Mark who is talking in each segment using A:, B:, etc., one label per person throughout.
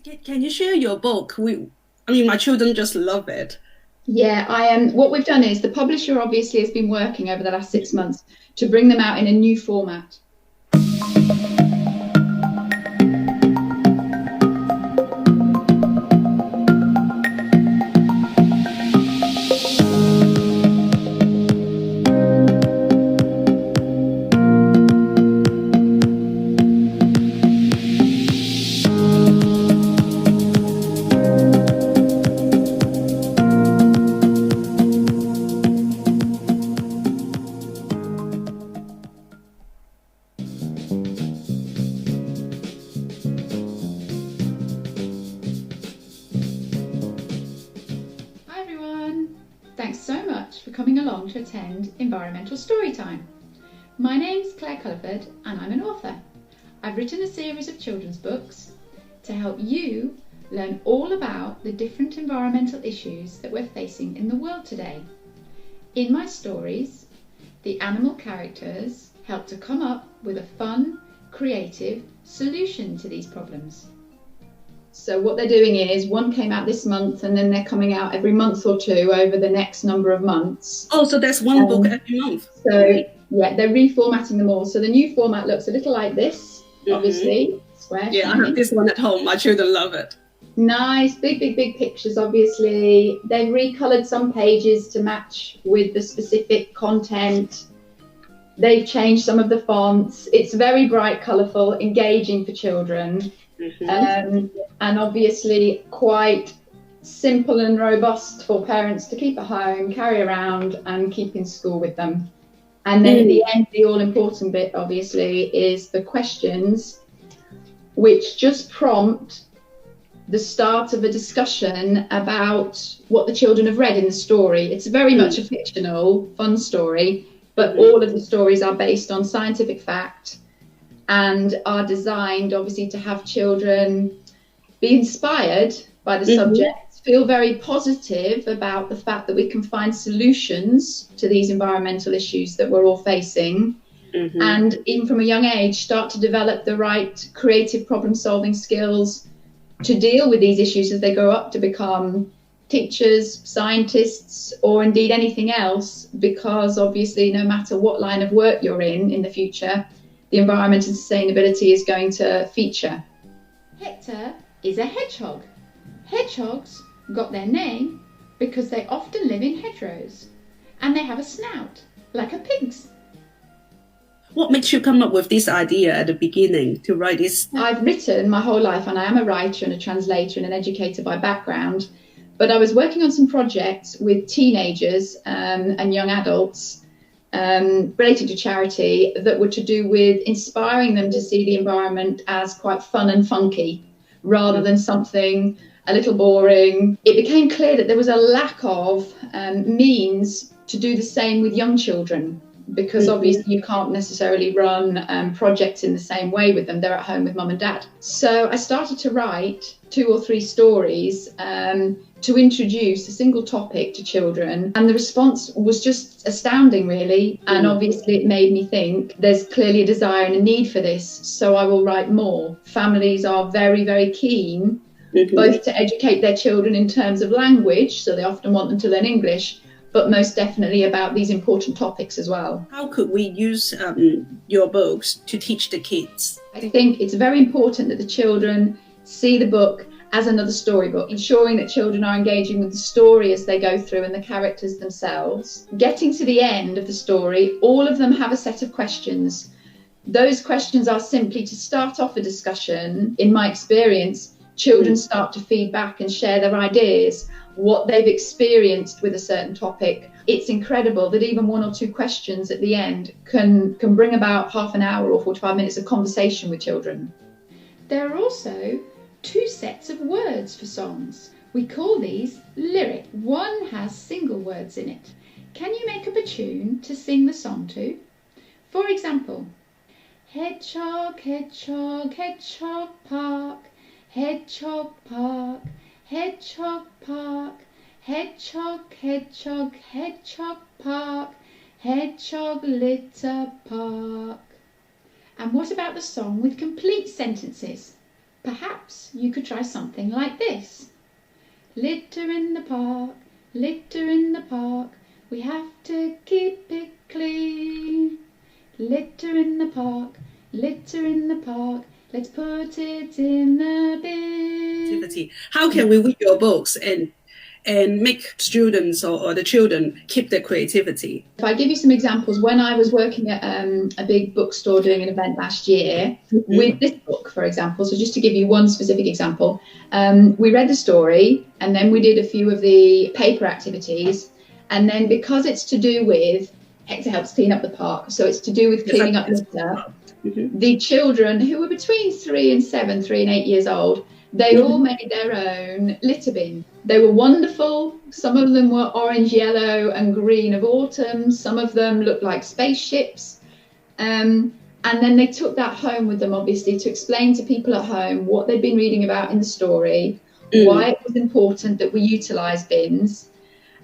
A: Can you share your book? I mean, my children just love it.
B: Yeah, I am. What we've done is the publisher obviously has been working over the last 6 months to bring them out in a new format. Hi everyone. Thanks so much for coming along to attend Environmental Storytime. My name's Claire Culliford and I'm an author. I've written a series of children's books to help you learn all about the different environmental issues that we're facing in the world today. In my stories, the animal characters help to come up with a fun, creative solution to these problems. So what they're doing is one came out this month and then they're coming out every month or two over the next number of months.
A: Oh, so there's one book every month.
B: So yeah, they're reformatting them all. So the new format looks a little like this, obviously. Square.
A: Yeah, I have this one at home. My children love it.
B: Nice, big pictures, obviously. They've recolored some pages to match with the specific content. They've changed some of the fonts. It's very bright, colourful, engaging for children. And obviously quite simple and robust for parents to keep at home, carry around and keep in school with them. And then at the end, the all-important bit, obviously, is the questions, which just prompt the start of a discussion about what the children have read in the story. It's very much a fictional, fun story, but all of the stories are based on scientific fact and are designed, obviously, to have children be inspired by the subject, feel very positive about the fact that we can find solutions to these environmental issues that we're all facing, and even from a young age, start to develop the right creative problem-solving skills to deal with these issues as they grow up to become teachers, scientists, or indeed anything else, because obviously no matter what line of work you're in the future, the environment and sustainability is going to feature. Hector is a hedgehog. Hedgehogs got their name because they often live in hedgerows and they have a snout like a pig's.
A: What makes you come up with this idea at the beginning to write this?
B: I've written my whole life and I am a writer and a translator and an educator by background, but I was working on some projects with teenagers and young adults related to charity that were to do with inspiring them to see the environment as quite fun and funky rather than something a little boring. It became clear that there was a lack of means to do the same with young children, because obviously you can't necessarily run projects in the same way with them. They're at home with mum and dad. So I started to write 2 or 3 stories to introduce a single topic to children, and the response was just astounding, really. And obviously it made me think there's clearly a desire and a need for this, so I will write more. Families are very keen both to educate their children in terms of language, so they often want them to learn English, but most definitely about these important topics as well.
A: How could we use your books to teach the kids?
B: I think it's very important that the children see the book as another storybook, ensuring that children are engaging with the story as they go through and the characters themselves. Getting to the end of the story, all of them have a set of questions. Those questions are simply to start off a discussion. In my experience, children start to feed back and share their ideas, what they've experienced with a certain topic. It's incredible that even 1 or 2 questions at the end can bring about half an hour or 45 minutes of conversation with children. There are also 2 sets of words for songs. We call these lyric. One has single words in it. Can you make up a tune to sing the song to? For example, hedgehog, hedgehog, hedgehog park, hedgehog park, hedgehog park, hedgehog, hedgehog, hedgehog park, hedgehog litter park. And what about the song with complete sentences? Perhaps you could try something like this. Litter in the park, litter in the park, we have to keep it clean. Litter in the park, litter in the park, let's put it in the bin.
A: How can we read your books and make students or the children keep their creativity?
B: If I give you some examples, when I was working at a big bookstore doing an event last year with this book, for example, so just to give you one specific example, we read the story and then we did a few of the paper activities. And then because it's to do with Hector helps clean up the park, so it's to do with cleaning up litter, the children who were between 3 and 7, 3 and 8 years old, they all made their own litter bin. They were wonderful. Some of them were orange, yellow and green of autumn. Some of them looked like spaceships. And then they took that home with them, obviously, to explain to people at home what they'd been reading about in the story, why it was important that we utilise bins.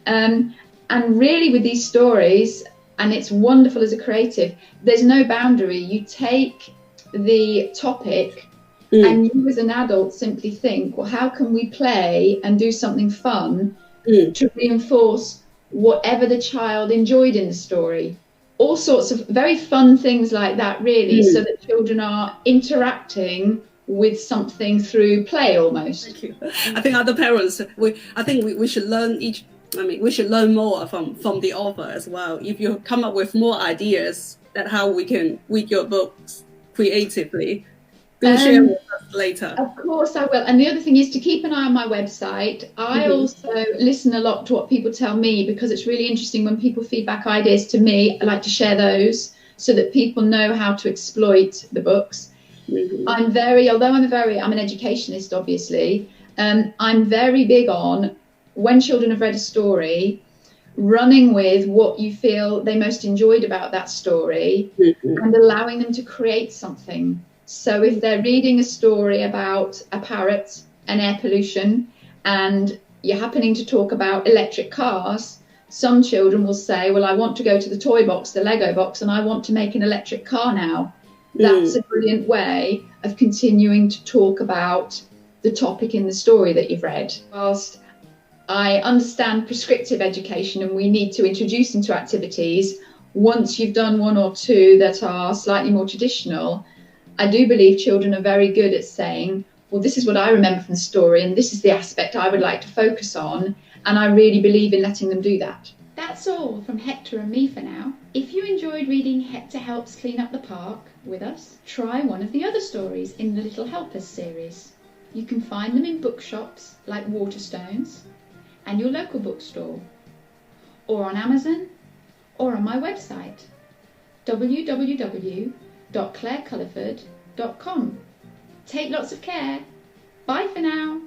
B: And really with these stories, and it's wonderful as a creative, there's no boundary. You take the topic and you as an adult simply think, well, how can we play and do something fun to reinforce whatever the child enjoyed in the story? All sorts of very fun things like that, really, so that children are interacting with something through play almost.
A: Thank you. I think other parents, we should learn we should learn more from the author as well. If you come up with more ideas that how we can read your books creatively, do share with us later.
B: Of course I will. And the other thing is to keep an eye on my website. I also listen a lot to what people tell me, because it's really interesting when people feedback ideas to me. I like to share those so that people know how to exploit the books. I'm an educationist, obviously. I'm very big on, when children have read a story, running with what you feel they most enjoyed about that story and allowing them to create something. So if they're reading a story about a parrot and air pollution, and you're happening to talk about electric cars, some children will say, well, I want to go to the toy box, the Lego box, and I want to make an electric car now. That's a brilliant way of continuing to talk about the topic in the story that you've read. Whilst I understand prescriptive education and we need to introduce them to activities, once you've done one or two that are slightly more traditional, I do believe children are very good at saying, well, this is what I remember from the story and this is the aspect I would like to focus on, and I really believe in letting them do that. That's all from Hector and me for now. If you enjoyed reading Hector Helps Clean Up the Park with us, try one of the other stories in the Little Helpers series. You can find them in bookshops like Waterstones and your local bookstore, or on Amazon, or on my website, www.claireculliford.com. Take lots of care. Bye for now.